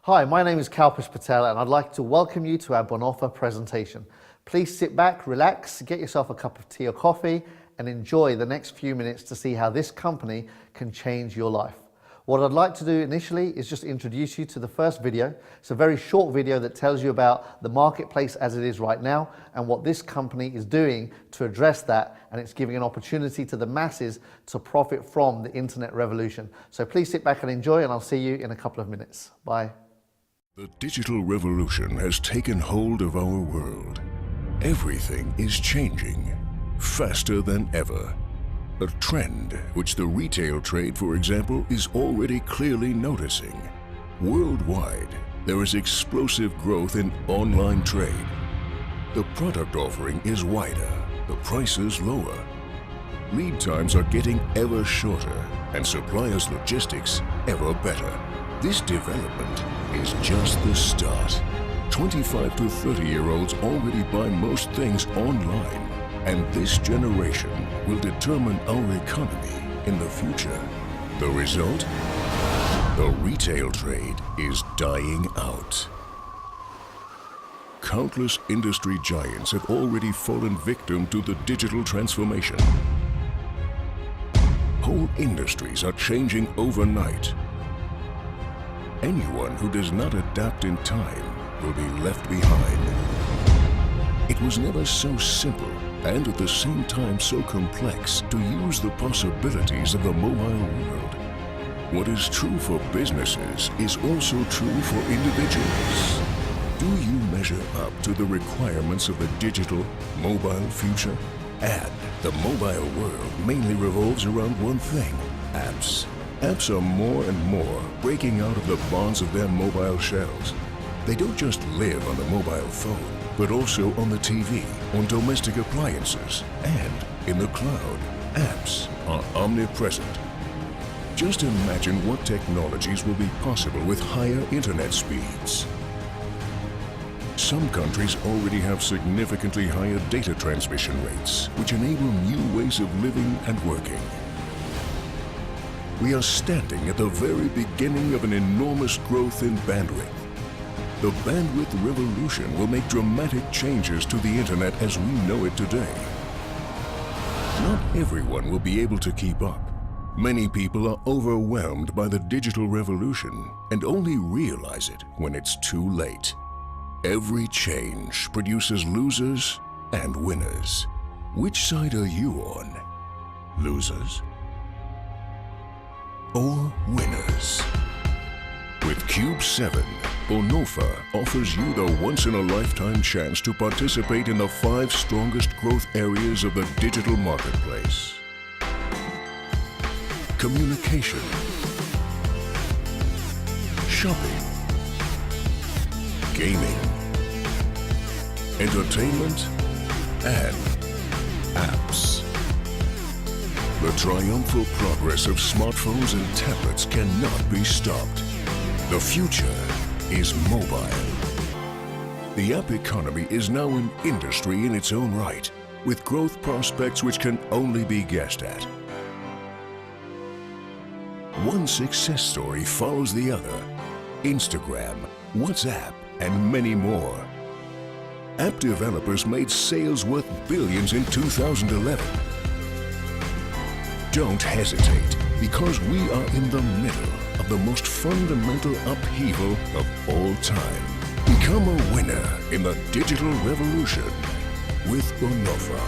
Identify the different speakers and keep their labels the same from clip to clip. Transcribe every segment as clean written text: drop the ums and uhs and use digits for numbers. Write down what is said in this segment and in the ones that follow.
Speaker 1: Hi, my name is Kalpesh Patel and I'd like to welcome you to our Bonofa presentation. Please sit back, relax, get yourself a cup of tea or coffee and enjoy the next few minutes to see how this company can change your life. What I'd like to do initially is just introduce you to the first video. It's a very short video that tells you about the marketplace as it is right now and what this company is doing to address that, and it's giving an opportunity to the masses to profit from the internet revolution. So please sit back and enjoy, and I'll see you in a couple of minutes. Bye.
Speaker 2: The digital revolution has taken hold of our world. Everything is changing faster than ever. A trend which the retail trade, for example, is already clearly noticing. Worldwide, there is explosive growth in online trade. The product offering is wider, the prices lower. Lead times are getting ever shorter and suppliers' logistics ever better. This development is just the start. 25 to 30-year-olds already buy most things online. And this generation will determine our economy in the future. The result? The retail trade is dying out. Countless industry giants have already fallen victim to the digital transformation. Whole industries are changing overnight. Anyone who does not adapt in time will be left behind. It was never so simple and at the same time so complex to use the possibilities of the mobile world. What is true for businesses is also true for individuals. Do you measure up to the requirements of the digital, mobile future? And the mobile world mainly revolves around one thing: apps. Apps are more and more breaking out of the bonds of their mobile shells. They don't just live on the mobile phone, but also on the TV, on domestic appliances, and in the cloud. Apps are omnipresent. Just imagine what technologies will be possible with higher internet speeds. Some countries already have significantly higher data transmission rates, which enable new ways of living and working. We are standing at the very beginning of an enormous growth in bandwidth. The bandwidth revolution will make dramatic changes to the internet as we know it today. Not everyone will be able to keep up. Many people are overwhelmed by the digital revolution and only realize it when it's too late. Every change produces losers and winners. Which side are you on? Losers or winners? With Cube 7, Bonofa offers you the once-in-a-lifetime chance to participate in the 5 strongest growth areas of the digital marketplace. Communication, shopping, gaming, entertainment, and apps. The triumphal progress of smartphones and tablets cannot be stopped. The future is mobile. The app economy is now an industry in its own right, with growth prospects which can only be guessed at. One success story follows the other. Instagram, WhatsApp, and many more. App developers made sales worth billions in 2011. Don't hesitate, because we are in the middle of the most fundamental upheaval of all time. Become a winner in the digital revolution with Bonofa.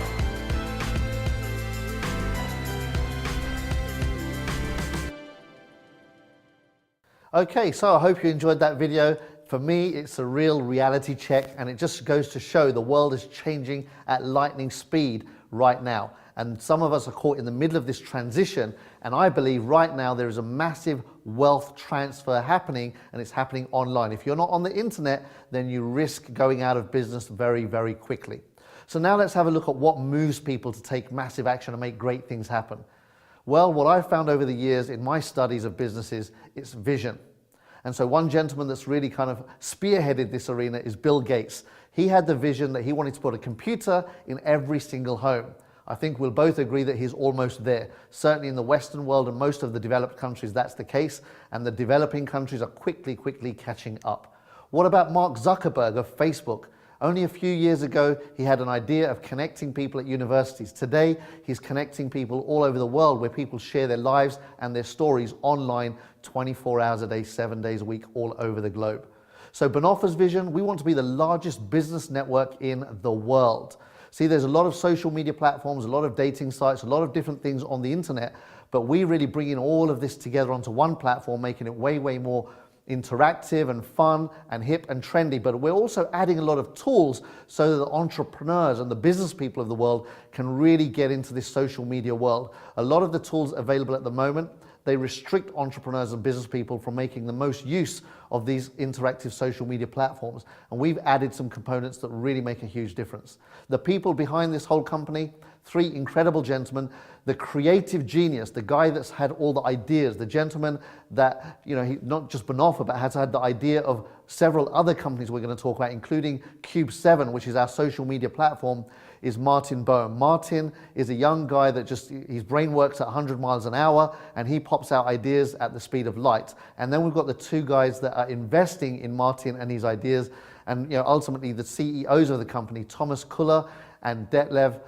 Speaker 1: Okay, so I hope you enjoyed that video. For me, it's a real reality check, and it just goes to show the world is changing at lightning speed right now. And some of us are caught in the middle of this transition, and I believe right now there is a massive wealth transfer happening, and it's happening online. If you're not on the internet, then you risk going out of business very, very quickly. So now let's have a look at what moves people to take massive action and make great things happen. Well, what I've found over the years in my studies of businesses, it's vision. And so one gentleman that's really kind of spearheaded this arena is Bill Gates. He had the vision that he wanted to put a computer in every single home. I think we'll both agree that he's almost there. Certainly in the Western world and most of the developed countries, that's the case, and the developing countries are quickly catching up. What about Mark Zuckerberg of Facebook? Only a few years ago, he had an idea of connecting people at universities. Today, he's connecting people all over the world where people share their lives and their stories online 24 hours a day, 7 days a week, all over the globe. So Bonofa's vision, we want to be the largest business network in the world. See, there's a lot of social media platforms, a lot of dating sites, a lot of different things on the internet, but we really bring in all of this together onto one platform, making it way more interactive and fun and hip and trendy. But we're also adding a lot of tools so that the entrepreneurs and the business people of the world can really get into this social media world. A lot of the tools available at the moment, they restrict entrepreneurs and business people from making the most use of these interactive social media platforms. And we've added some components that really make a huge difference. The people behind this whole company, 3 incredible gentlemen, the creative genius, the guy that's had all the ideas, the gentleman that, he, not just Bonofa, but has had the idea of several other companies we're going to talk about, including Cube7, which is our social media platform, is Martin Boehm. Martin is a young guy that his brain works at 100 miles an hour and he pops out ideas at the speed of light. And then we've got the 2 guys that are investing in Martin and his ideas, and ultimately the CEOs of the company, Thomas Kuller and Detlev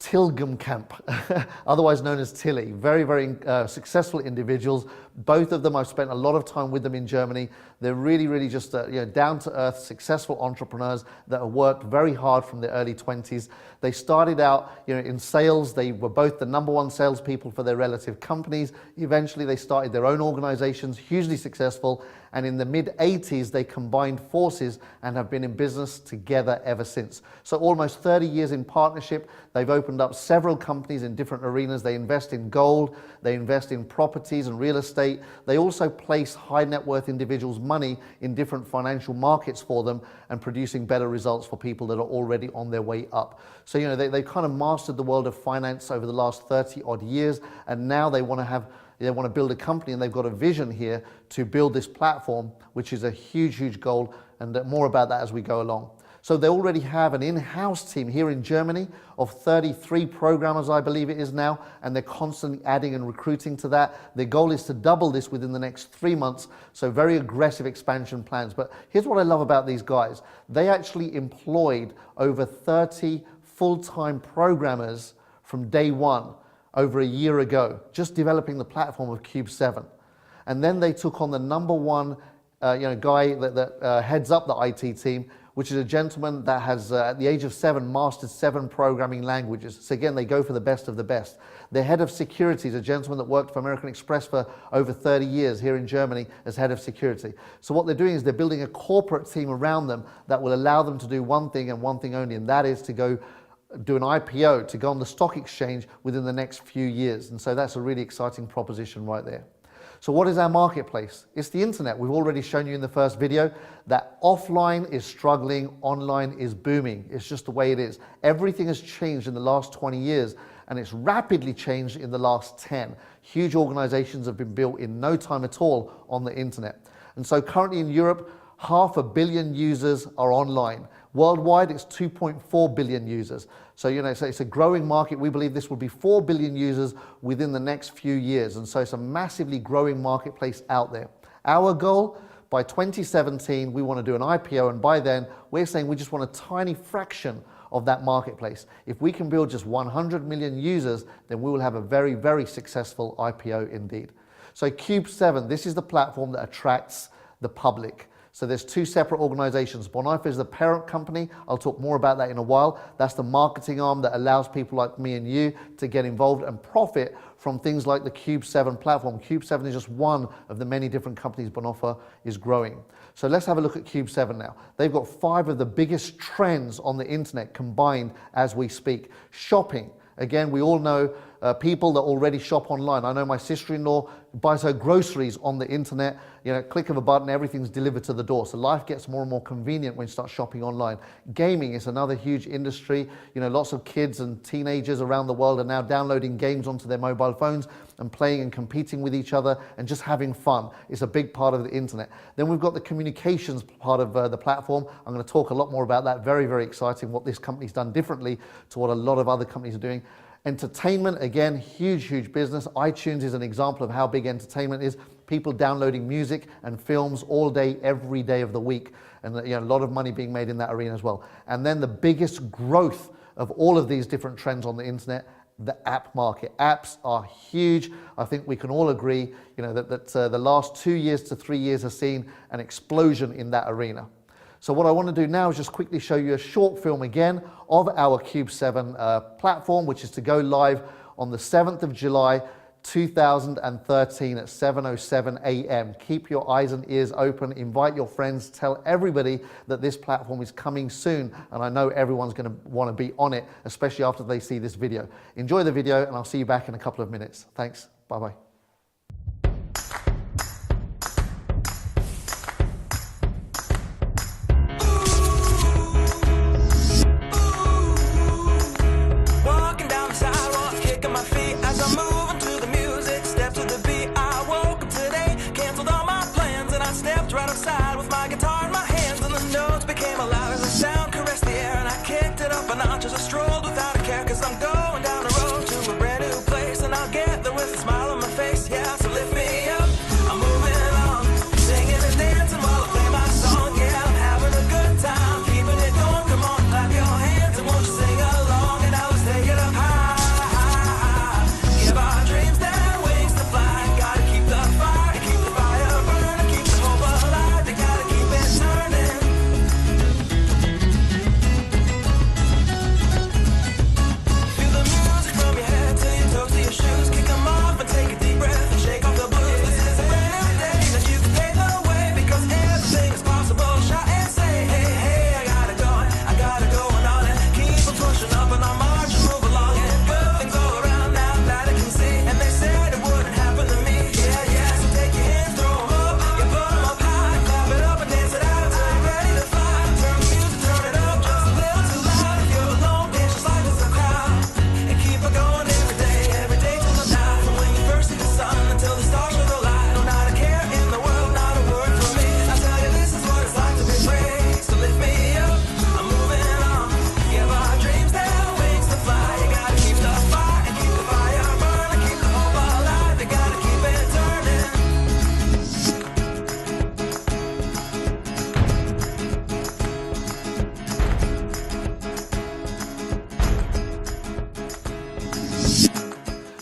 Speaker 1: Tilgemkamp, otherwise known as Tilly. Very successful individuals. Both of them, I've spent a lot of time with them in Germany. They're really just down-to-earth, successful entrepreneurs that have worked very hard from their early 20s. They started out in sales. They were both the #1 salespeople for their relative companies. Eventually, they started their own organizations, hugely successful. And in the mid-80s, they combined forces and have been in business together ever since. So almost 30 years in partnership. They've opened up several companies in different arenas. They invest in gold, they invest in properties and real estate. They also place high net worth individuals' money in different financial markets for them and producing better results for people that are already on their way up. So, they kind of mastered the world of finance over the last 30 odd years, and now they want to build a company, and they've got a vision here to build this platform, which is a huge goal, and more about that as we go along. So they already have an in-house team here in Germany of 33 programmers, I believe it is now, and they're constantly adding and recruiting to that. Their goal is to double this within the next 3 months, so very aggressive expansion plans. But here's what I love about these guys. They actually employed over 30 full-time programmers from day one over a year ago, just developing the platform of Cube7. And then they took on the #1 guy that heads up the IT team, which is a gentleman that has, at the age of 7, mastered 7 programming languages. So again, they go for the best of the best. Their head of security is a gentleman that worked for American Express for over 30 years here in Germany as head of security. So what they're doing is they're building a corporate team around them that will allow them to do one thing and one thing only, and that is to go do an IPO, to go on the stock exchange within the next few years. And so that's a really exciting proposition right there. So what is our marketplace? It's the internet. We've already shown you in the first video that offline is struggling, online is booming. It's just the way it is. Everything has changed in the last 20 years, and it's rapidly changed in the last 10. Huge organizations have been built in no time at all on the internet. And so currently in Europe, 500 million users are online. Worldwide, it's 2.4 billion users. So, so it's a growing market. We believe this will be 4 billion users within the next few years. And so it's a massively growing marketplace out there. Our goal, by 2017, we want to do an IPO. And by then, we're saying we just want a tiny fraction of that marketplace. If we can build just 100 million users, then we will have a very successful IPO indeed. So Cube7, this is the platform that attracts the public. So there's 2 separate organizations. Bonofa is the parent company. I'll talk more about that in a while. That's the marketing arm that allows people like me and you to get involved and profit from things like the Cube7 platform. Cube7 is just one of the many different companies Bonofa is growing. So let's have a look at Cube7 now. They've got 5 of the biggest trends on the internet combined as we speak. Shopping. Again, we all know people that already shop online. I know my sister-in-law buys her groceries on the internet. Click of a button, everything's delivered to the door. So life gets more and more convenient when you start shopping online. Gaming is another huge industry. Lots of kids and teenagers around the world are now downloading games onto their mobile phones and playing and competing with each other and just having fun. It's a big part of the internet. Then we've got the communications part of the platform. I'm going to talk a lot more about that. Very exciting what this company's done differently to what a lot of other companies are doing. Entertainment, again, huge business. iTunes is an example of how big entertainment is. People downloading music and films all day, every day of the week. And a lot of money being made in that arena as well. And then the biggest growth of all of these different trends on the internet, the app market. Apps are huge. I think we can all agree, that the last 2 years to 3 years have seen an explosion in that arena. So what I want to do now is just quickly show you a short film again of our Cube 7 platform, which is to go live on the 7th of July, 2013 at 7:07 a.m. Keep your eyes and ears open, invite your friends, tell everybody that this platform is coming soon, and I know everyone's going to want to be on it, especially after they see this video. Enjoy the video, and I'll see you back in a couple of minutes. Thanks. Bye-bye.
Speaker 3: Just a stroll without a care, 'cause I'm going down the road to a brand new place, and I'll get there with a smile on my face. Yeah, so lift me up, I'm moving on, singing and dancing while I play my song. Yeah, I'm having a good time, keeping it going. Come on, clap your hands and won't you sing along? And now let's take it up high. Give our dreams their wings to fly. Gotta keep the fire, keep the fire burning, keep the hope alive. They gotta keep it turning.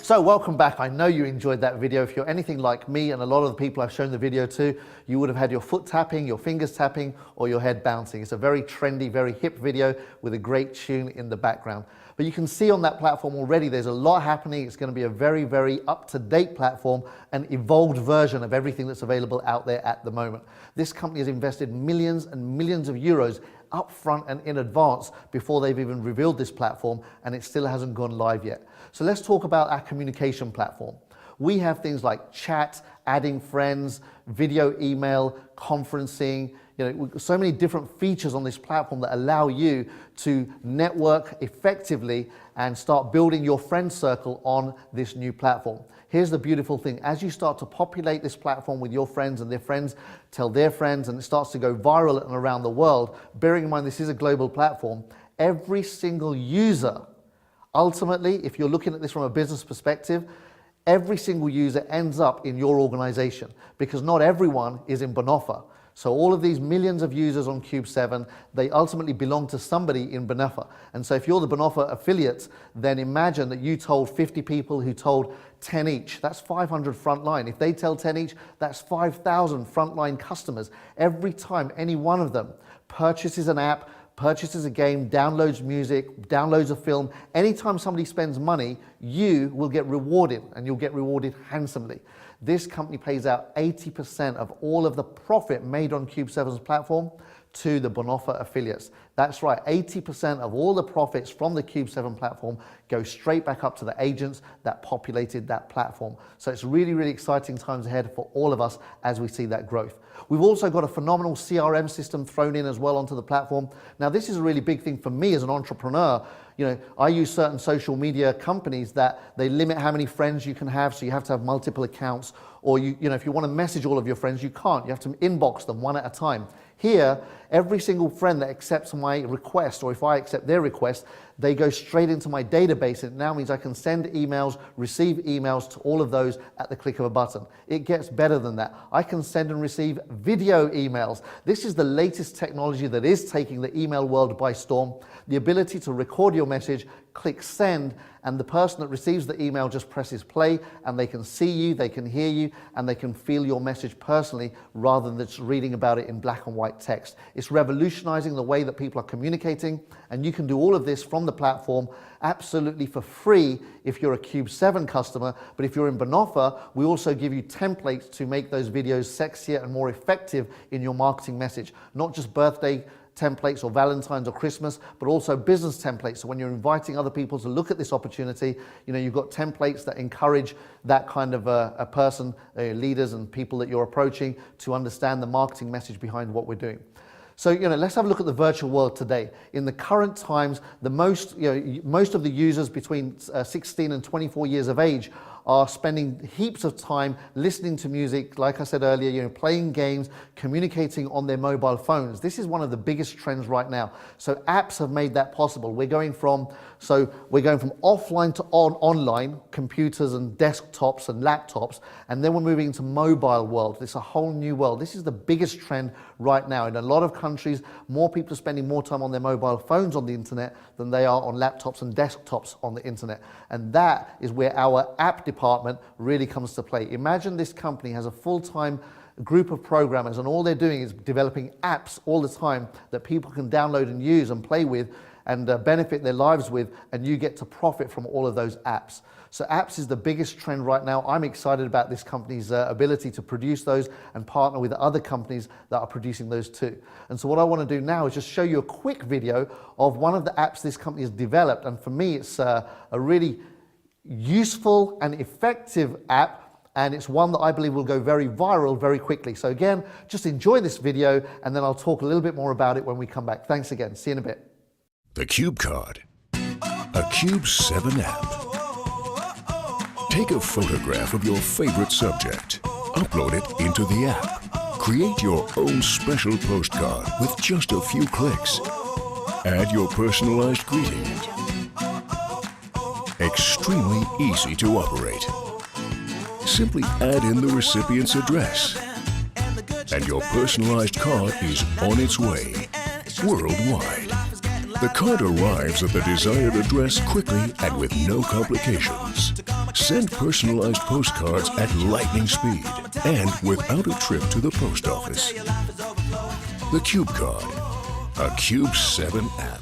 Speaker 1: So welcome back. I know you enjoyed that video. If you're anything like me and a lot of the people I've shown the video to, you would have had your foot tapping, your fingers tapping, or your head bouncing. It's a very trendy, very hip video with a great tune in the background. But you can see on that platform already there's a lot happening. It's going to be a very up-to-date platform, an evolved version of everything that's available out there at the moment. This company has invested millions and millions of euros up front and in advance before they've even revealed this platform, and it still hasn't gone live yet. So let's talk about our communication platform. We have things like chat, adding friends, video email, conferencing, so many different features on this platform that allow you to network effectively and start building your friend circle on this new platform. Here's the beautiful thing. As you start to populate this platform with your friends and their friends tell their friends, and it starts to go viral and around the world, bearing in mind this is a global platform, every single user, ultimately, if you're looking at this from a business perspective, every single user ends up in your organization, because not everyone is in Bonofa. So all of these millions of users on Cube 7, they ultimately belong to somebody in Bonofa. And so if you're the Bonofa affiliate, then imagine that you told 50 people who told 10 each. That's 500 frontline. If they tell 10 each, that's 5,000 frontline customers. Every time any one of them purchases an app, purchases a game, downloads music, downloads a film, anytime somebody spends money, you will get rewarded, and you'll get rewarded handsomely. This company pays out 80% of all of the profit made on Cube 7's platform to the Bonofa affiliates. That's right, 80% of all the profits from the Cube 7 platform go straight back up to the agents that populated that platform. So it's really exciting times ahead for all of us as we see that growth. We've also got a phenomenal CRM system thrown in as well onto the platform. Now, this is a really big thing for me as an entrepreneur. I use certain social media companies that they limit how many friends you can have, so you have to have multiple accounts, or if you want to message all of your friends, you can't. You have to inbox them one at a time. Here, Every single friend that accepts my request, or if I accept their request, they go straight into my database. It now means I can send emails, receive emails to all of those at the click of a button. It gets better than that. I can send and receive video emails. This is the latest technology that is taking the email world by storm. The ability to record your message, click send, and the person that receives the email just presses play, and they can see you, they can hear you, and they can feel your message personally rather than just reading about it in black and white text. It's revolutionizing the way that people are communicating, and you can do all of this from the platform absolutely for free if you're a Cube 7 customer. But if you're in Bonofa, we also give you templates to make those videos sexier and more effective in your marketing message. Not just birthday templates or Valentine's or Christmas, but also business templates. So when you're inviting other people to look at this opportunity, you've got templates that encourage that kind of a person, leaders and people that you're approaching to understand the marketing message behind what we're doing. So, let's have a look at the virtual world today. In the current times, most of the users between 16 and 24 years of age are spending heaps of time listening to music, like I said earlier, playing games, communicating on their mobile phones. This is one of the biggest trends right now. So apps have made that possible. We're going from offline to online, computers and desktops and laptops, and then we're moving into mobile world. It's a whole new world. This is the biggest trend right now. In a lot of countries, more people are spending more time on their mobile phones on the internet than they are on laptops and desktops on the internet. And that is where our app department really comes to play. Imagine this company has a full-time group of programmers, and all they're doing is developing apps all the time that people can download and use and play with and benefit their lives with, and you get to profit from all of those apps. So apps is the biggest trend right now. I'm excited about this company's ability to produce those and partner with other companies that are producing those too. And so what I want to do now is just show you a quick video of one of the apps this company has developed, and for me it's a really useful and effective app, and it's one that I believe will go very viral very quickly. So again, just enjoy this video, and then I'll talk a little bit more about it when we come back. Thanks again. See you in a bit.
Speaker 2: The Cube Card, a Cube 7 app. Take a photograph of your favorite subject, upload it into the app, create your own special postcard with just a few clicks, add your personalized greeting. Extremely easy to operate. Simply add in the recipient's address, and your personalized card is on its way worldwide. The card arrives at the desired address quickly and with no complications. Send personalized postcards at lightning speed and without a trip to the post office. The Cube Card, a Cube 7 app.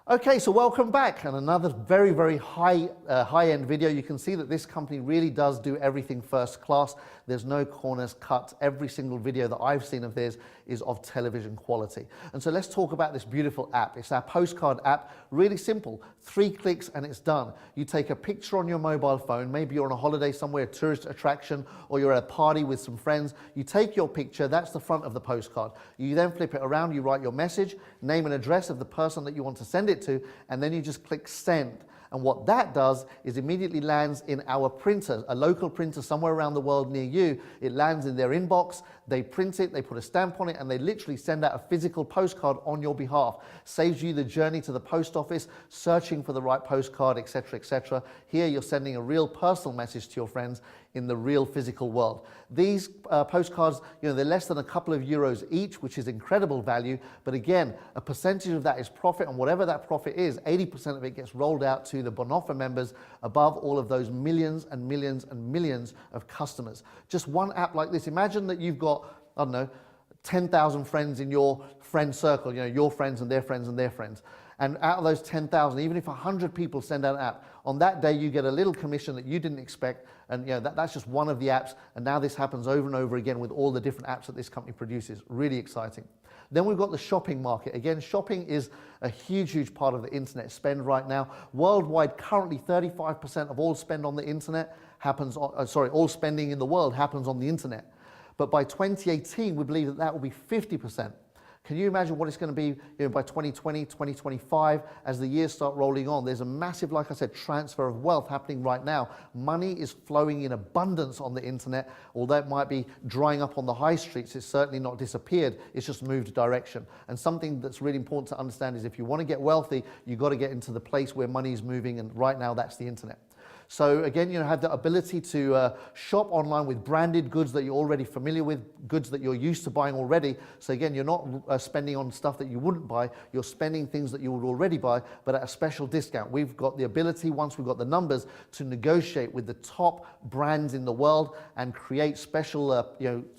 Speaker 1: Okay, so welcome back, and another very, very high-end video. You can see that this company really does do everything first class. There's no corners cut. Every single video that I've seen of theirs is of television quality. And so let's talk about this beautiful app. It's our postcard app, really simple. 3 clicks and it's done. You take a picture on your mobile phone. Maybe you're on a holiday somewhere, a tourist attraction, or you're at a party with some friends. You take your picture, that's the front of the postcard. You then flip it around, you write your message, name and address of the person that you want to send it to, and then you just click send. And what that does is immediately lands in our printer, a local printer somewhere around the world near you. It lands in their inbox, they print it, they put a stamp on it, and they literally send out a physical postcard on your behalf. Saves you the journey to the post office, searching for the right postcard, etc., etc. Here you're sending a real personal message to your friends in the real physical world. These postcards, they're less than a couple of euros each, which is incredible value. But again, a percentage of that is profit, and whatever that profit is, 80% of it gets rolled out to the Bonofa members above all of those millions and millions and millions of customers. Just one app like this. Imagine that you've got, 10,000 friends in your friend circle, your friends and their friends and their friends. And out of those 10,000, even if 100 people send out an app, on that day you get a little commission that you didn't expect, and that's just one of the apps, and now this happens over and over again with all the different apps that this company produces. Really exciting. Then we've got the shopping market. Again, shopping is a huge part of the internet spend right now. Worldwide, currently 35% of all spend on the internet happens on, all spending in the world happens on the internet. But by 2018, we believe that will be 50%. Can you imagine what it's going to be, by 2020, 2025, as the years start rolling on? There's a massive, like I said, transfer of wealth happening right now. Money is flowing in abundance on the internet. Although it might be drying up on the high streets, it's certainly not disappeared. It's just moved direction. And something that's really important to understand is if you want to get wealthy, you've got to get into the place where money is moving, and right now that's the internet. So again, have the ability to shop online with branded goods that you're already familiar with, goods that you're used to buying already. So again, you're not spending on stuff that you wouldn't buy, you're spending things that you would already buy, but at a special discount. We've got the ability, once we've got the numbers, to negotiate with the top brands in the world and create special,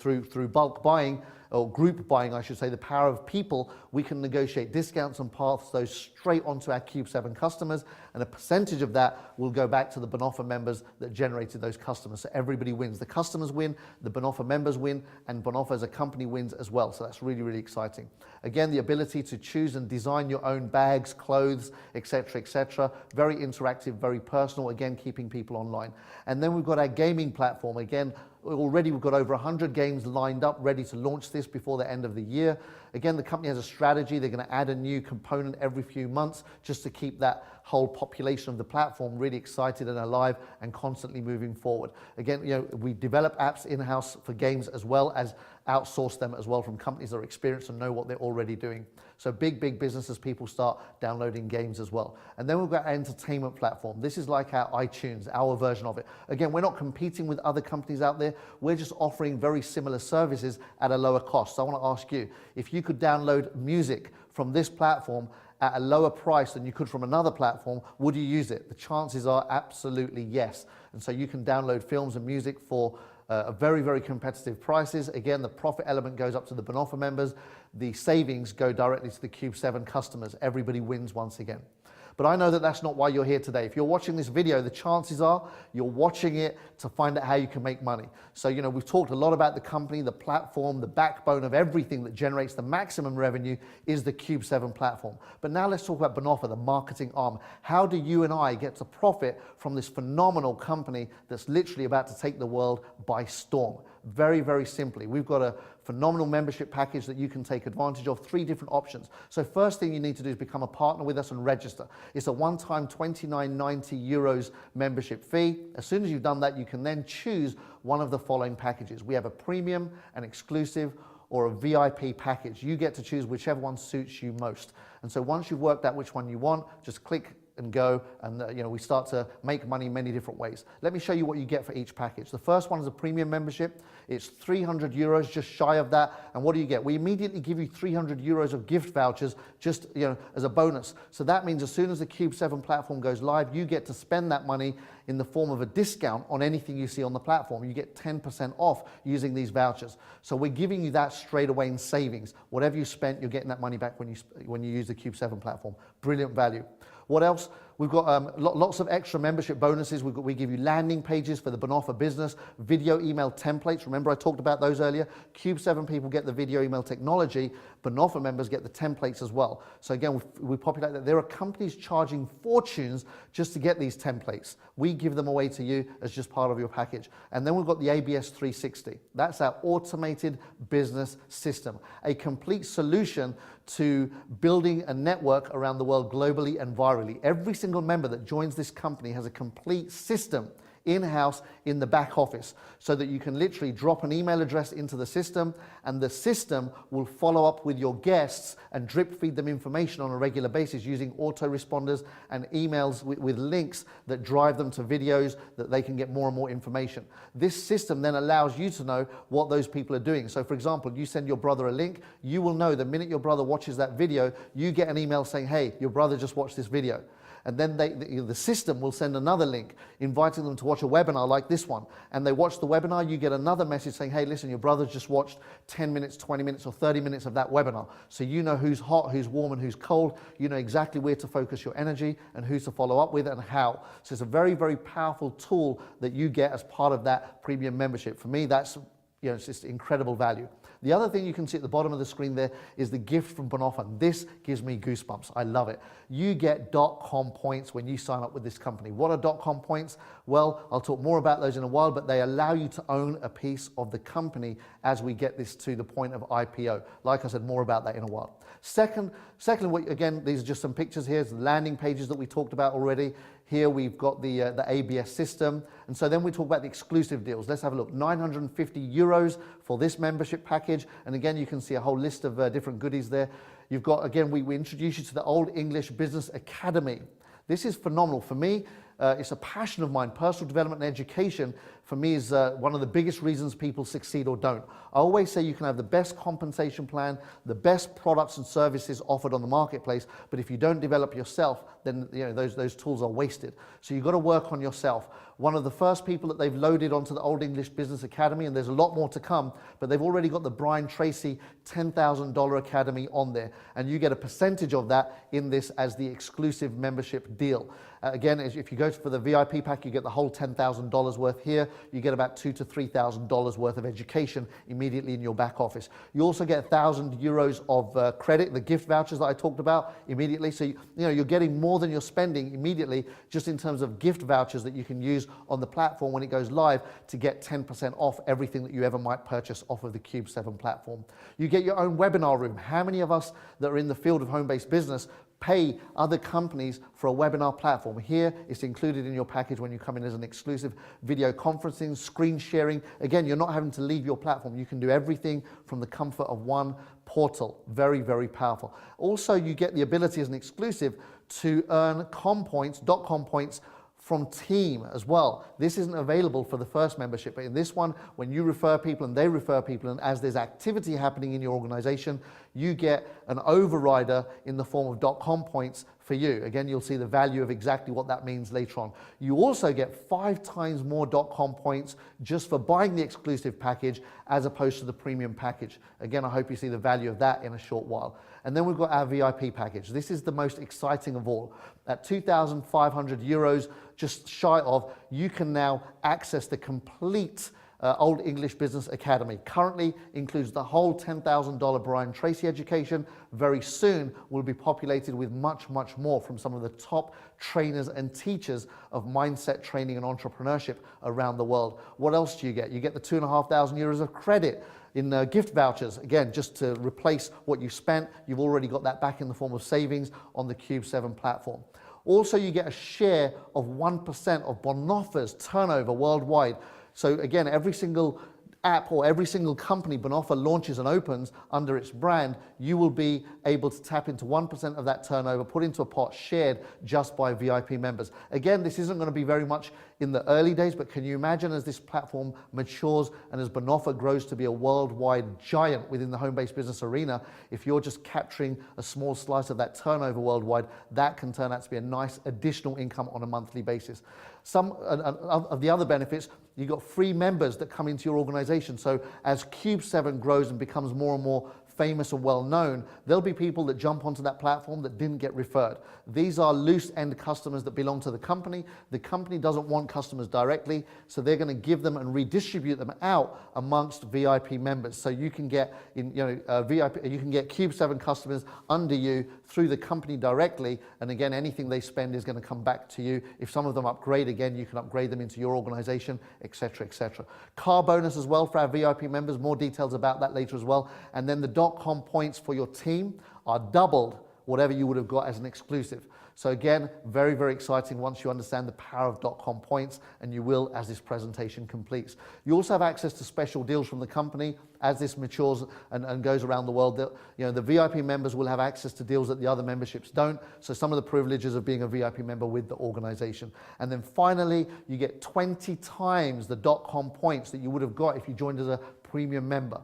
Speaker 1: through bulk buying, or group buying, I should say, the power of people, we can negotiate discounts and pass those straight onto our Cube 7 customers, and a percentage of that will go back to the Bonofa members that generated those customers. So everybody wins. The customers win, the Bonofa members win, and Bonofa as a company wins as well. So that's really, really exciting. Again, the ability to choose and design your own bags, clothes, etc., etc. Very interactive, very personal, again, keeping people online. And then we've got our gaming platform. Again, already we've got over 100 games lined up, ready to launch this before the end of the year. Again, the company has a strategy. They're going to add a new component every few months just to keep that whole population of the platform really excited and alive and constantly moving forward. Again, we develop apps in-house for games as well as outsource them as well from companies that are experienced and know what they're already doing. So big business as people start downloading games as well. And then we've got our entertainment platform. This is like our iTunes, our version of it. Again, we're not competing with other companies out there. We're just offering very similar services at a lower cost. So I want to ask you, if you could download music from this platform at a lower price than you could from another platform, would you use it? The chances are absolutely yes. And so you can download films and music for very competitive prices. Again, the profit element goes up to the Bonofa members. The savings go directly to the Cube 7 customers. Everybody wins once again. But I know that that's not why you're here today. If you're watching this video, the chances are you're watching it to find out how you can make money. So, we've talked a lot about the company, the platform, the backbone of everything that generates the maximum revenue is the Cube 7 platform. But now let's talk about Bonofa, the marketing arm. How do you and I get to profit from this phenomenal company that's literally about to take the world by storm? Very simply, we've got a phenomenal membership package that you can take advantage of, 3 different options. So first thing you need to do is become a partner with us and register. It's a one-time €29.90 membership fee. As soon as you've done that, you can then choose one of the following packages. We have a premium, an exclusive, or a VIP package. You get to choose whichever one suits you most. And so once you've worked out which one you want, just click and go, and we start to make money many different ways. Let me show you what you get for each package. The first one is a premium membership. It's €300, just shy of that. And what do you get? We immediately give you €300 of gift vouchers just as a bonus. So that means as soon as the Cube 7 platform goes live, you get to spend that money in the form of a discount on anything you see on the platform. You get 10% off using these vouchers. So we're giving you that straight away in savings. Whatever you spent, you're getting that money back when you use the Cube 7 platform. Brilliant value. What else? We've got lots of extra membership bonuses. We give you landing pages for the Bonofa business, video email templates. Remember I talked about those earlier? Cube 7 people get the video email technology. Bonofa members get the templates as well. So again, we populate that. There are companies charging fortunes just to get these templates. We give them away to you as just part of your package. And then we've got the ABS 360. That's our automated business system, a complete solution to building a network around the world globally and virally. Every single member that joins this company has a complete system in-house in the back office so that you can literally drop an email address into the system and the system will follow up with your guests and drip feed them information on a regular basis using autoresponders and emails with links that drive them to videos that they can get more and more information. This system then allows you to know what those people are doing. So for example, you send your brother a link, you will know the minute your brother watches that video, you get an email saying, hey, your brother just watched this video. And then the system will send another link inviting them to watch a webinar like this one. And they watch the webinar, you get another message saying, hey, listen, your brother just watched 10 minutes, 20 minutes, or 30 minutes of that webinar. So you know who's hot, who's warm, and who's cold. You know exactly where to focus your energy and who to follow up with and how. So it's a very powerful tool that you get as part of that premium membership. For me, that's it's just incredible value. The other thing you can see at the bottom of the screen there is the gift from Bonofa. This gives me goosebumps. I love it. You get .com points when you sign up with this company. What are .com points? Well, I'll talk more about those in a while, but they allow you to own a piece of the company as we get this to the point of IPO. Like I said, more about that in a while. Secondly, again, these are just some pictures here, the landing pages that we talked about already. Here we've got the ABS system. And so then we talk about the exclusive deals. Let's have a look. €950 for this membership package. And again, you can see a whole list of different goodies there. You've got, again, we introduce you to the Old English Business Academy. This is phenomenal. For me, it's a passion of mine. Personal development and education, for me, is one of the biggest reasons people succeed or don't. I always say you can have the best compensation plan, the best products and services offered on the marketplace, but if you don't develop yourself, then those tools are wasted. So you've got to work on yourself. One of the first people that they've loaded onto the Old English Business Academy, and there's a lot more to come, but they've already got the Brian Tracy $10,000 Academy on there, and you get a percentage of that in this as the exclusive membership deal. Again, if you go for the VIP pack, you get the whole $10,000 worth here. You get about $2,000 to $3,000 worth of education immediately in your back office. You also get 1,000 euros of credit, the gift vouchers that I talked about immediately. So you're getting more than you're spending immediately, just in terms of gift vouchers that you can use on the platform when it goes live to get 10% off everything that you ever might purchase off of the Cube 7 platform. You get your own webinar room. How many of us that are in the field of home-based business pay other companies for a webinar platform? Here, it's included in your package when you come in as an exclusive video conferencing, screen sharing. Again, you're not having to leave your platform. You can do everything from the comfort of one portal. Very, very powerful. Also, you get the ability as an exclusive to earn .com points from Team as well. This isn't available for the first membership, but in this one, when you refer people and they refer people, and as there's activity happening in your organization, you get an overrider in the form of .com points for you. Again, you'll see the value of exactly what that means later on. You also get 5 times more .com points just for buying the exclusive package as opposed to the premium package. Again, I hope you see the value of that in a short while. And then we've got our VIP package. This is the most exciting of all. At 2,500 euros, just shy of, you can now access the complete Old English Business Academy. Currently includes the whole $10,000 Brian Tracy education. Very soon will be populated with much, much more from some of the top trainers and teachers of mindset training and entrepreneurship around the world. What else do you get? You get the 2,500 euros of credit in gift vouchers. Again, just to replace what you spent, you've already got that back in the form of savings on the Cube 7 platform. Also, you get a share of 1% of Bonofa's turnover worldwide. So again, every single app or every single company Bonofa launches and opens under its brand, you will be able to tap into 1% of that turnover, put into a pot, shared just by VIP members. Again, this isn't going to be very much in the early days, but can you imagine as this platform matures and as Bonofa grows to be a worldwide giant within the home-based business arena, if you're just capturing a small slice of that turnover worldwide, that can turn out to be a nice additional income on a monthly basis. Some of the other benefits, you've got free members that come into your organization. So as Cube 7 grows and becomes more and more famous and well known, there'll be people that jump onto that platform that didn't get referred. These are loose end customers that belong to the company. The company doesn't want customers directly, so they're going to give them and redistribute them out amongst VIP members. So you can get VIP, you can get Cube 7 customers under you through the company directly, and again, anything they spend is going to come back to you. If some of them upgrade, again, you can upgrade them into your organization, etc., etc. Car bonus as well for our VIP members. More details about that later as well. And then the .com points for your team are doubled whatever you would have got as an exclusive. So again, very, very exciting once you understand the power of .com points, and you will as this presentation completes. You also have access to special deals from the company as this matures and goes around the world. The VIP members will have access to deals that the other memberships don't. So some of the privileges of being a VIP member with the organization. And then finally, you get 20 times the .com points that you would have got if you joined as a premium member.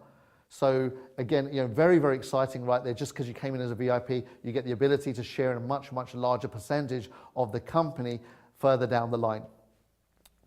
Speaker 1: So again, very, very exciting right there. Just because you came in as a VIP, you get the ability to share in a much, much larger percentage of the company further down the line.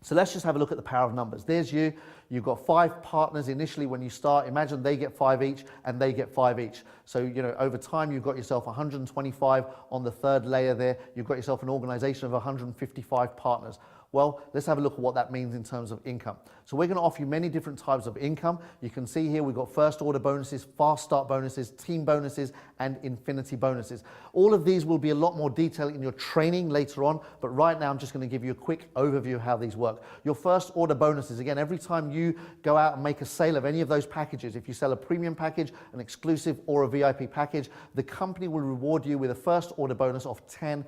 Speaker 1: So let's just have a look at the power of numbers. There's you. You've got 5 partners initially when you start. Imagine they get 5 each and they get 5 each. So, over time, you've got yourself 125 on the third layer there. You've got yourself an organization of 155 partners. Well, let's have a look at what that means in terms of income. So we're going to offer you many different types of income. You can see here we've got first order bonuses, fast start bonuses, team bonuses, and infinity bonuses. All of these will be a lot more detailed in your training later on, but right now I'm just going to give you a quick overview of how these work. Your first order bonuses, again, every time you go out and make a sale of any of those packages, if you sell a premium package, an exclusive, or a VIP package, the company will reward you with a first order bonus of 10%.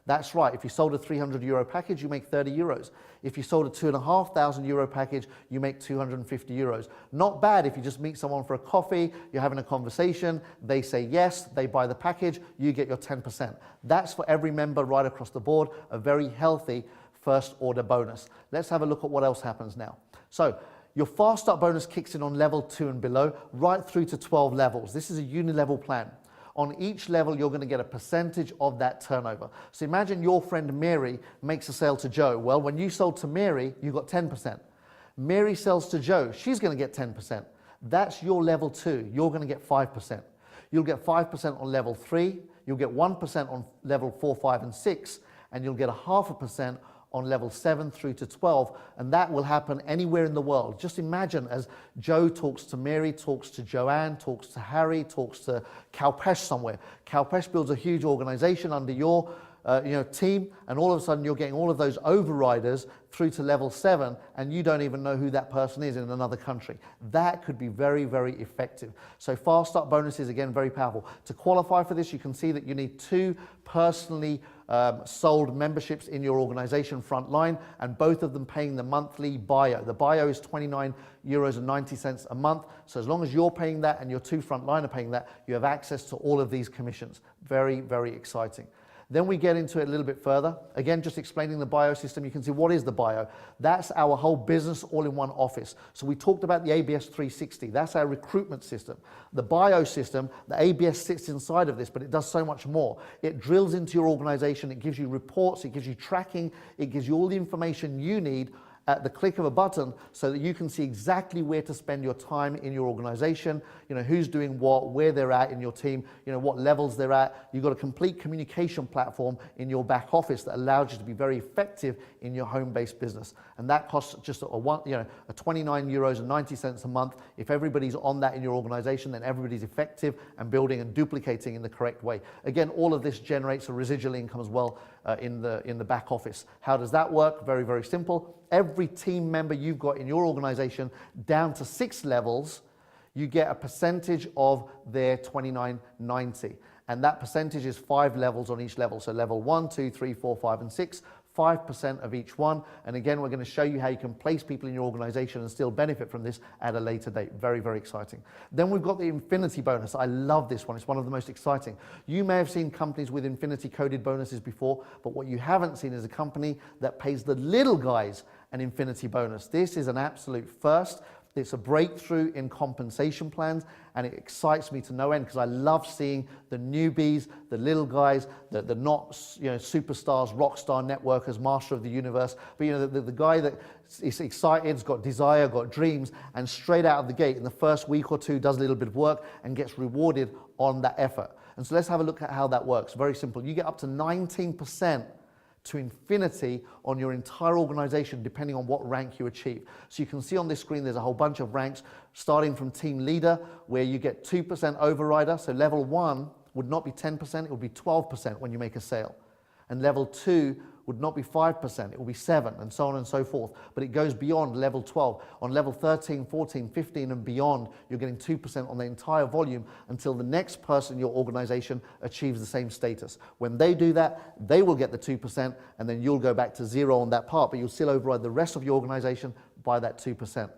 Speaker 1: That's right, if you sold a €300 package, you make €30. If you sold a €2,500 package, you make €250. Not bad if you just meet someone for a coffee, you're having a conversation, they say yes, they buy the package, you get your 10%. That's for every member right across the board, a very healthy first order bonus. Let's have a look at what else happens now. So, your fast start bonus kicks in on level 2 and below, right through to 12 levels. This is a uni-level plan. On each level, you're going to get a percentage of that turnover. So imagine your friend Mary makes a sale to Joe. Well, when you sold to Mary, you got 10%. Mary sells to Joe, she's going to get 10%. That's your level 2. You're going to get 5%. You'll get 5% on level 3, you'll get 1% on level 4, 5, and 6, and you'll get 0.5% on level 7 through to 12, and that will happen anywhere in the world. Just imagine as Joe talks to Mary, talks to Joanne, talks to Harry, talks to Kalpesh somewhere. Kalpesh builds a huge organization under your team, and all of a sudden you're getting all of those overriders through to level 7, and you don't even know who that person is in another country. That could be very, very effective. So fast start bonuses, again, very powerful. To qualify for this, you can see that you need 2 personally sold memberships in your organization frontline, and both of them paying the monthly bio. The bio is €29.90 a month. So as long as you're paying that and your 2 frontline are paying that, you have access to all of these commissions. Very, very exciting. Then we get into it a little bit further. Again, just explaining the bio system, you can see what is the bio. That's our whole business all-in-one office. So we talked about the ABS 360. That's our recruitment system. The bio system, the ABS sits inside of this, but it does so much more. It drills into your organization. It gives you reports. It gives you tracking. It gives you all the information you need at the click of a button so that you can see exactly where to spend your time in your organization, who's doing what, where they're at in your team, what levels they're at. You've got a complete communication platform in your back office that allows you to be very effective in your home-based business. And that costs just a €29.90 a month. If everybody's on that in your organization, then everybody's effective and building and duplicating in the correct way. Again, all of this generates a residual income as well in the back office. How does that work? Very, very simple. Every team member you've got in your organization down to 6 levels, you get a percentage of their $29.90. And that percentage is 5 levels on each level. So level 1, 2, 3, 4, 5, and 6. 5% of each one. And again, we're going to show you how you can place people in your organization and still benefit from this at a later date. Very, very exciting. Then we've got the infinity bonus. I love this one. It's one of the most exciting. You may have seen companies with infinity coded bonuses before, but what you haven't seen is a company that pays the little guys an infinity bonus. This is an absolute first. It's a breakthrough in compensation plans, and it excites me to no end because I love seeing the newbies, the little guys, the not superstars, rock star networkers, master of the universe, but the guy that is excited, has got desire, got dreams, and straight out of the gate in the first week or 2 does a little bit of work and gets rewarded on that effort. And so let's have a look at how that works. Very simple. You get up to 19% to infinity on your entire organization depending on what rank you achieve. So you can see on this screen there's a whole bunch of ranks starting from team leader where you get 2% overrider. So level 1 would not be 10%, it would be 12% when you make a sale. And level 2 would not be 5%, it will be 7%, and so on and so forth. But it goes beyond level 12. On level 13, 14, 15 and beyond, you're getting 2% on the entire volume until the next person in your organization achieves the same status. When they do that, they will get the 2%, and then you'll go back to 0 on that part, but you'll still override the rest of your organization by that 2%.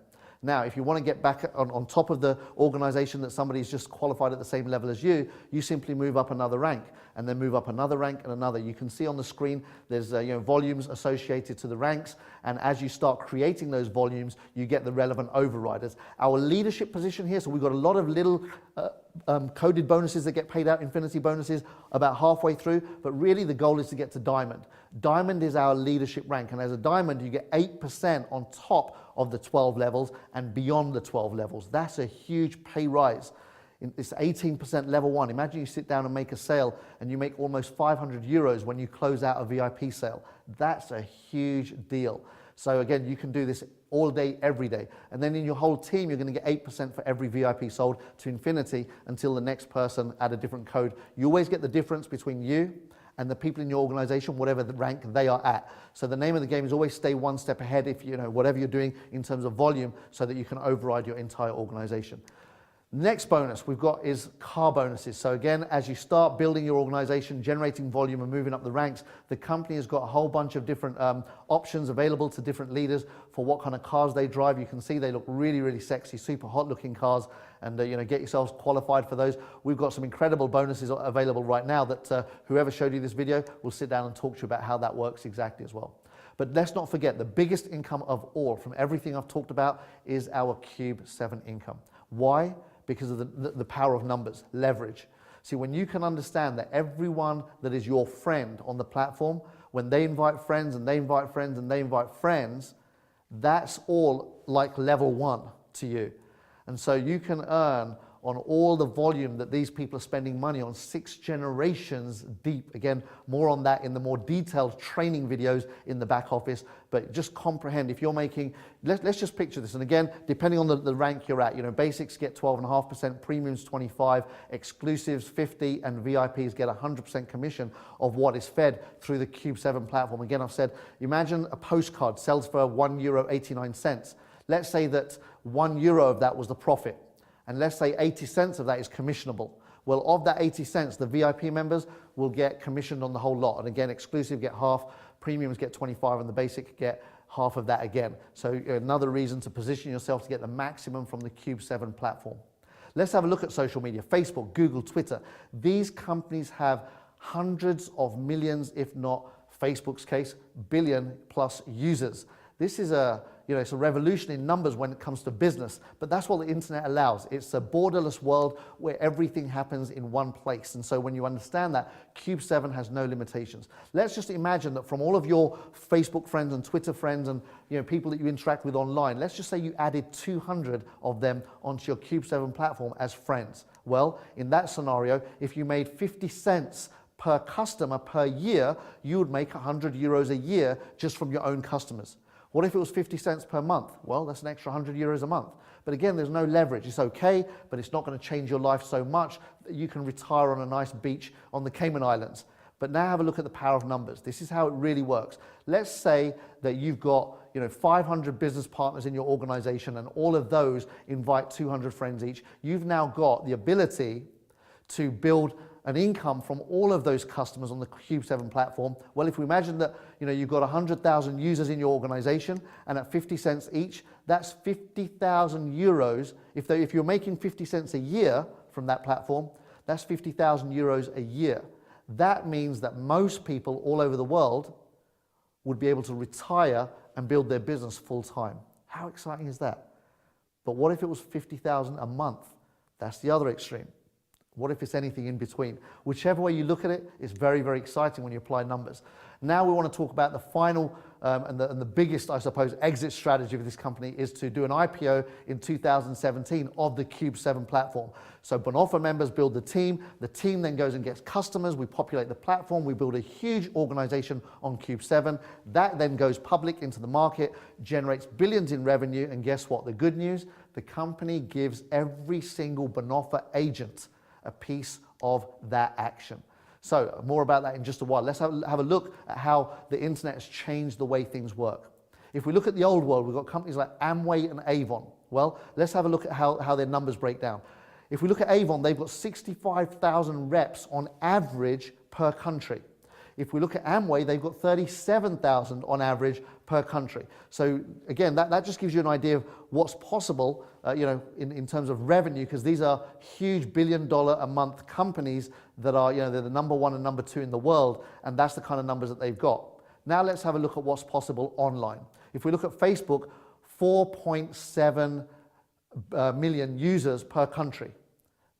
Speaker 1: Now, if you want to get back on top of the organization that somebody's just qualified at the same level as you, you simply move up another rank and then move up another rank and another. You can see on the screen there's volumes associated to the ranks, and as you start creating those volumes, you get the relevant overriders. Our leadership position here, so we've got a lot of little coded bonuses that get paid out, infinity bonuses, about halfway through, but really the goal is to get to diamond. Diamond is our leadership rank, and as a diamond you get 8% on top of the 12 levels and beyond the 12 levels. That's a huge pay rise. It's 18% level 1. Imagine you sit down and make a sale and you make almost 500 euros when you close out a VIP sale. That's a huge deal. So again, you can do this all day, every day. And then in your whole team, you're going to get 8% for every VIP sold to infinity until the next person at a different code. You always get the difference between you and the people in your organization, whatever the rank they are at. So the name of the game is always stay one step ahead if you know whatever you're doing in terms of volume, so that you can override your entire organization. Next bonus we've got is car bonuses. So again, as you start building your organization, generating volume and moving up the ranks, the company has got a whole bunch of different options available to different leaders for what kind of cars they drive. You can see they look really, really sexy, super hot looking cars, and you know, get yourselves qualified for those. We've got some incredible bonuses available right now that whoever showed you this video will sit down and talk to you about how that works exactly as well. But let's not forget, the biggest income of all from everything I've talked about is our Cube 7 income. Why? Because of the power of numbers, leverage. See, when you can understand that everyone that is your friend on the platform, when they invite friends and they invite friends and they invite friends, that's all like level 1 to you. And so you can earn on all the volume that these people are spending money on 6 generations deep. Again, more on that in the more detailed training videos in the back office, but just comprehend if you're making, let's just picture this. And again, depending on the rank you're at, you know, basics get 12.5%, premiums 25, exclusives 50, and VIPs get 100% commission of what is fed through the Cube 7 platform. Again, I've said, imagine a postcard sells for €1.89. Let's say that €1 of that was the profit. And let's say 80 cents of that is commissionable. Well, of that 80 cents, the VIP members will get commissioned on the whole lot. And again, exclusive get half, premiums get 25, and the basic get half of that again. So another reason to position yourself to get the maximum from the Cube 7 platform. Let's have a look at social media. Facebook, Google, Twitter. These companies have hundreds of millions, if not Facebook's case, billion plus users. This is it's a revolution in numbers when it comes to business, but that's what the internet allows. It's a borderless world where everything happens in one place. And so when you understand that, Cube 7 has no limitations. Let's just imagine that from all of your Facebook friends and Twitter friends and people that you interact with online, let's just say you added 200 of them onto your Cube 7 platform as friends. Well, in that scenario, if you made 50 cents per customer per year, you would make €100 a year just from your own customers. What if it was 50 cents per month? Well, that's an extra €100 a month. But again, there's no leverage. It's okay, but it's not going to change your life so much that you can retire on a nice beach on the Cayman Islands. But now have a look at the power of numbers. This is how it really works. Let's say that you've got 500 business partners in your organization, and all of those invite 200 friends each. You've now got the ability to build an income from all of those customers on the Cube 7 platform. Well, if we imagine that you've got 100,000 users in your organization, and at 50 cents each, that's 50,000 euros. If you're making 50 cents a year from that platform, that's 50,000 euros a year. That means that most people all over the world would be able to retire and build their business full time. How exciting is that? But what if it was 50,000 a month? That's the other extreme. What if it's anything in between? Whichever way you look at it, it's very, very exciting when you apply numbers. Now we want to talk about the final and the biggest, I suppose, exit strategy for this company is to do an IPO in 2017 of the Cube 7 platform. So Bonofa members build the team then goes and gets customers, we populate the platform, we build a huge organization on Cube 7. That then goes public into the market, generates billions in revenue, and guess what? The good news, the company gives every single Bonofa agent a piece of that action. So more about that in just a while. Let's have a look at how the internet has changed the way things work. If we look at the old world, we've got companies like Amway and Avon. Well, let's have a look at how their numbers break down. If we look at Avon, they've got 65,000 reps on average per country. If we look at Amway, they've got 37,000 on average per country. So again, that just gives you an idea of what's possible, in terms of revenue, because these are huge billion-dollar-a-month companies that are, they're the number 1 and number 2 in the world, and that's the kind of numbers that they've got. Now let's have a look at what's possible online. If we look at Facebook, 4.7 million users per country.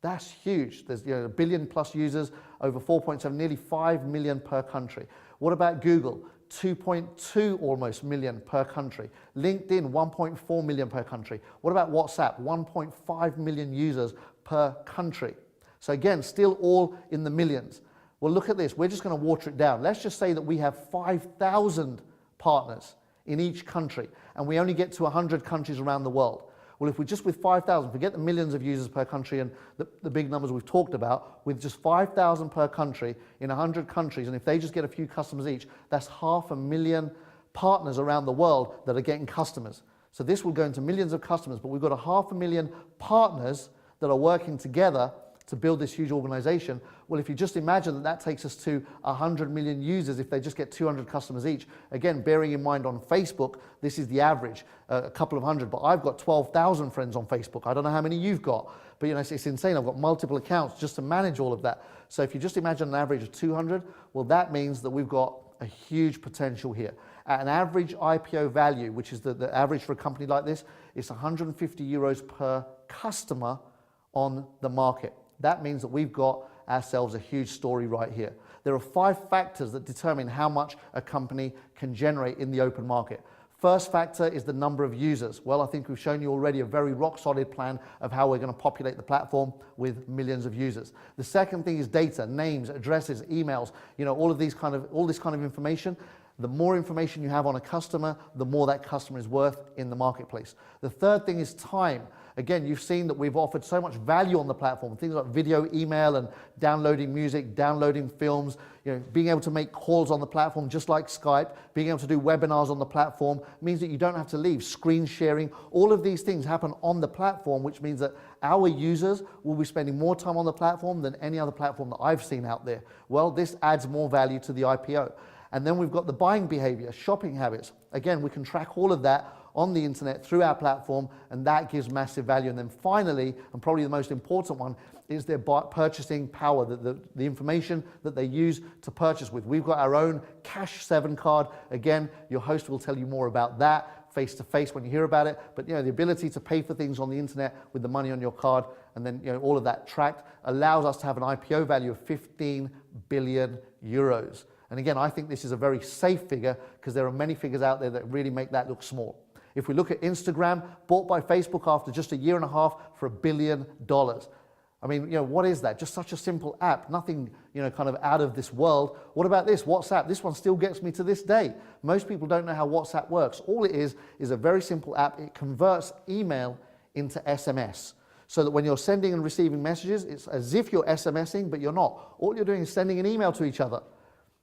Speaker 1: That's huge. There's a billion plus users, over 4.7, nearly 5 million per country. What about Google? 2.2 almost million per country. LinkedIn, 1.4 million per country. What about WhatsApp? 1.5 million users per country. So again, still all in the millions. Well, look at this. We're just going to water it down. Let's just say that we have 5,000 partners in each country, and we only get to 100 countries around the world. Well, if we just with 5,000, forget the millions of users per country and the big numbers we've talked about, with just 5,000 per country in 100 countries, and if they just get a few customers each, that's 500,000 partners around the world that are getting customers. So this will go into millions of customers, but we've got 500,000 partners that are working together to build this huge organization. Well, if you just imagine that takes us to 100 million users if they just get 200 customers each. Again, bearing in mind on Facebook, this is the average, a couple of hundred, but I've got 12,000 friends on Facebook. I don't know how many you've got, but you know, it's insane. I've got multiple accounts just to manage all of that. So if you just imagine an average of 200, well, that means that we've got a huge potential here. At an average IPO value, which is the average for a company like this, it's 150 euros per customer on the market. That means that we've got ourselves a huge story right here. There are 5 factors that determine how much a company can generate in the open market. First factor is the number of users. Well, I think we've shown you already a very rock solid plan of how we're going to populate the platform with millions of users. The second thing is data, names, addresses, emails, you know, all this kind of information. The more information you have on a customer, the more that customer is worth in the marketplace. The third thing is time. Again, you've seen that we've offered so much value on the platform, things like video, email, and downloading music, downloading films, you know, being able to make calls on the platform just like Skype, being able to do webinars on the platform means that you don't have to leave, screen sharing. All of these things happen on the platform, which means that our users will be spending more time on the platform than any other platform that I've seen out there. Well, this adds more value to the IPO. And then we've got the buying behavior, shopping habits. Again, we can track all of that on the internet through our platform, and that gives massive value. And then finally, and probably the most important one, is their purchasing power, the information that they use to purchase with. We've got our own Cash 7 card. Again, your host will tell you more about that face to face when you hear about it. But you know, the ability to pay for things on the internet with the money on your card, and then you know, all of that tracked, allows us to have an IPO value of 15 billion euros. And again, I think this is a very safe figure because there are many figures out there that really make that look small. If we look at Instagram, bought by Facebook after just a year and a half for $1 billion. I mean, you know, what is that? Just such a simple app, nothing, you know, kind of out of this world. What about this, WhatsApp? This one still gets me to this day. Most people don't know how WhatsApp works. All it is a very simple app. It converts email into SMS. So that when you're sending and receiving messages, it's as if you're SMSing, but you're not. All you're doing is sending an email to each other.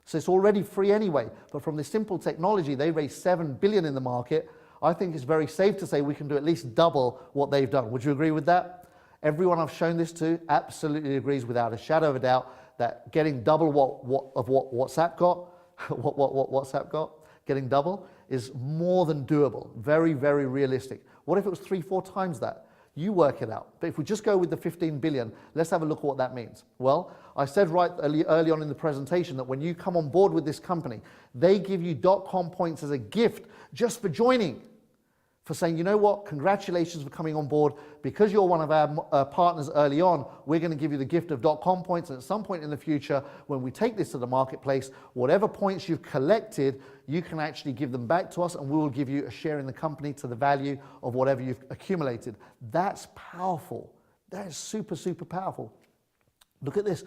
Speaker 1: So it's already free anyway. But from this simple technology, they raised $7 billion in the market. I think it's very safe to say we can do at least double what they've done. Would you agree with that? Everyone I've shown this to absolutely agrees without a shadow of a doubt that getting double what WhatsApp got, what WhatsApp got, getting double is more than doable. Very, very realistic. What if it was 3-4 times that? You work it out. But if we just go with the 15 billion, let's have a look at what that means. Well, I said right early on in the presentation that when you come on board with this company, they give you .com points as a gift just for joining. For saying, you know what, congratulations for coming on board. Because you're one of our partners early on, we're going to give you the gift of .com points. And at some point in the future, when we take this to the marketplace, whatever points you've collected, you can actually give them back to us, and we will give you a share in the company to the value of whatever you've accumulated. That's powerful. That is super, super powerful. Look at this.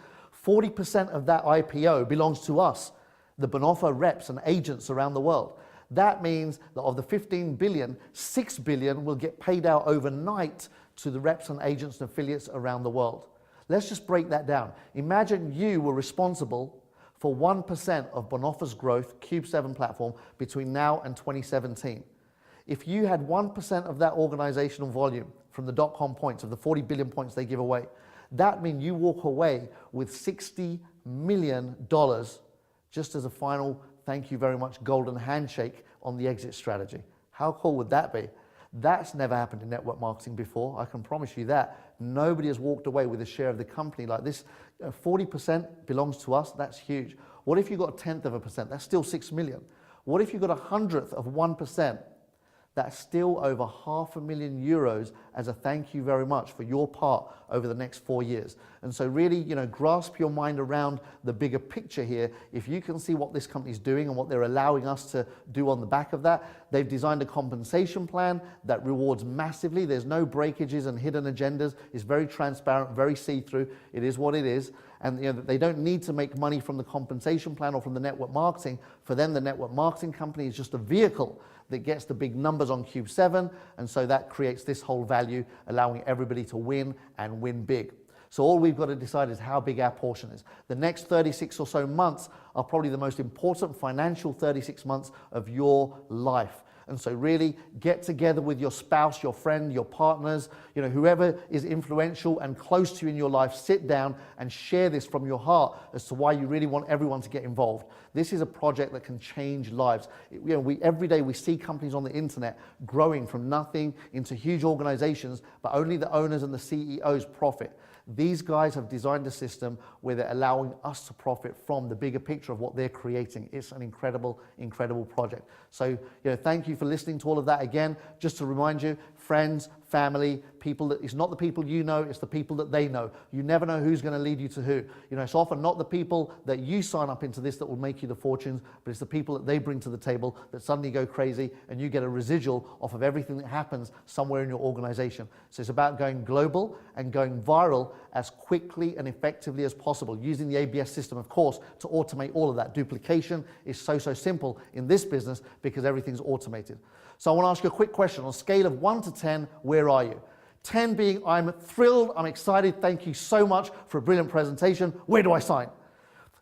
Speaker 1: 40% of that IPO belongs to us, the Bonofa reps and agents around the world. That means that of the 15 billion, 6 billion will get paid out overnight to the reps and agents and affiliates around the world. Let's just break that down. Imagine you were responsible for 1% of Bonofa's growth, Cube 7 platform, between now and 2017. If you had 1% of that organizational volume from the .com points, of the 40 billion points they give away, that means you walk away with $60 million just as a final thank you very much golden handshake on the exit strategy. How cool would that be? That's never happened in network marketing before. I can promise you that. Nobody has walked away with a share of the company like this. 40% belongs to us. That's huge. What if you got 1/10 of a percent? That's still 6 million. What if you got 100th of 1%? That's still over €500,000 as a thank you very much for your part over the next 4 years. And so really, grasp your mind around the bigger picture here. If you can see what this company's doing and what they're allowing us to do on the back of that, they've designed a compensation plan that rewards massively. There's no breakages and hidden agendas. It's very transparent, very see-through. It is what it is. And they don't need to make money from the compensation plan or from the network marketing. For them, the network marketing company is just a vehicle that gets the big numbers on Cube 7, and so that creates this whole value, allowing everybody to win and win big. So all we've got to decide is how big our portion is. The next 36 or so months are probably the most important financial 36 months of your life. And so really get together with your spouse, your friend, your partners, whoever is influential and close to you in your life, sit down and share this from your heart as to why you really want everyone to get involved. This is a project that can change lives. Every day we see companies on the internet growing from nothing into huge organizations, but only the owners and the CEOs profit. These guys have designed a system where they're allowing us to profit from the bigger picture of what they're creating. It's an incredible, incredible project. So, thank you for listening to all of that again. Just to remind you, friends, family, people it's not the people you know, it's the people that they know. You never know who's going to lead you to who. It's often not the people that you sign up into this that will make you the fortunes, but it's the people that they bring to the table that suddenly go crazy, and you get a residual off of everything that happens somewhere in your organization. So it's about going global and going viral as quickly and effectively as possible, using the ABS system, of course, to automate all of that. Duplication is so simple in this business because everything's automated. So I want to ask you a quick question. On a scale of 1 to 10, where are you? 10 being, I'm thrilled, I'm excited, thank you so much for a brilliant presentation. Where do I sign?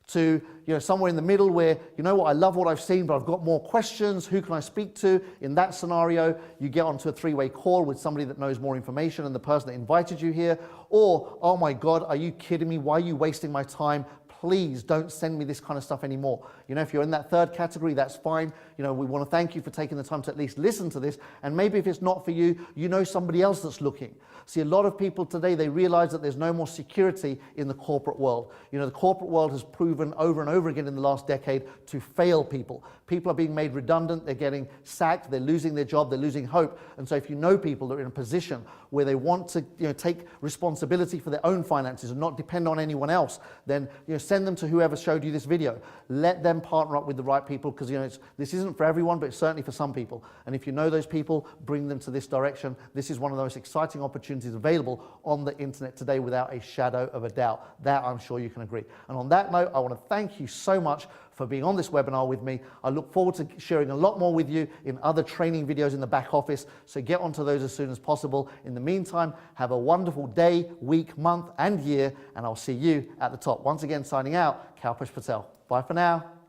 Speaker 1: To somewhere in the middle where, I love what I've seen, but I've got more questions. Who can I speak to? In that scenario, you get onto a three-way call with somebody that knows more information than the person that invited you here. Or, oh my God, are you kidding me? Why are you wasting my time? Please don't send me this kind of stuff anymore. If you're in that third category, that's fine. We want to thank you for taking the time to at least listen to this. And maybe if it's not for you, somebody else that's looking. See, a lot of people today, they realize that there's no more security in the corporate world. The corporate world has proven over and over again in the last decade to fail people. People are being made redundant, they're getting sacked, they're losing their job, they're losing hope. And so if you know people that are in a position where they want to take responsibility for their own finances and not depend on anyone else, then send them to whoever showed you this video. Let them partner up with the right people, because this isn't for everyone, but it's certainly for some people. And if you know those people, bring them to this direction. This is one of the most exciting opportunities available on the internet today, without a shadow of a doubt. That I'm sure you can agree. And on that note, I want to thank you so much for being on this webinar with me. I look forward to sharing a lot more with you in other training videos in the back office, so get onto those as soon as possible. In the meantime, have a wonderful day, week, month, and year, and I'll see you at the top. Once again, signing out, Kalpesh Patel. Bye for now.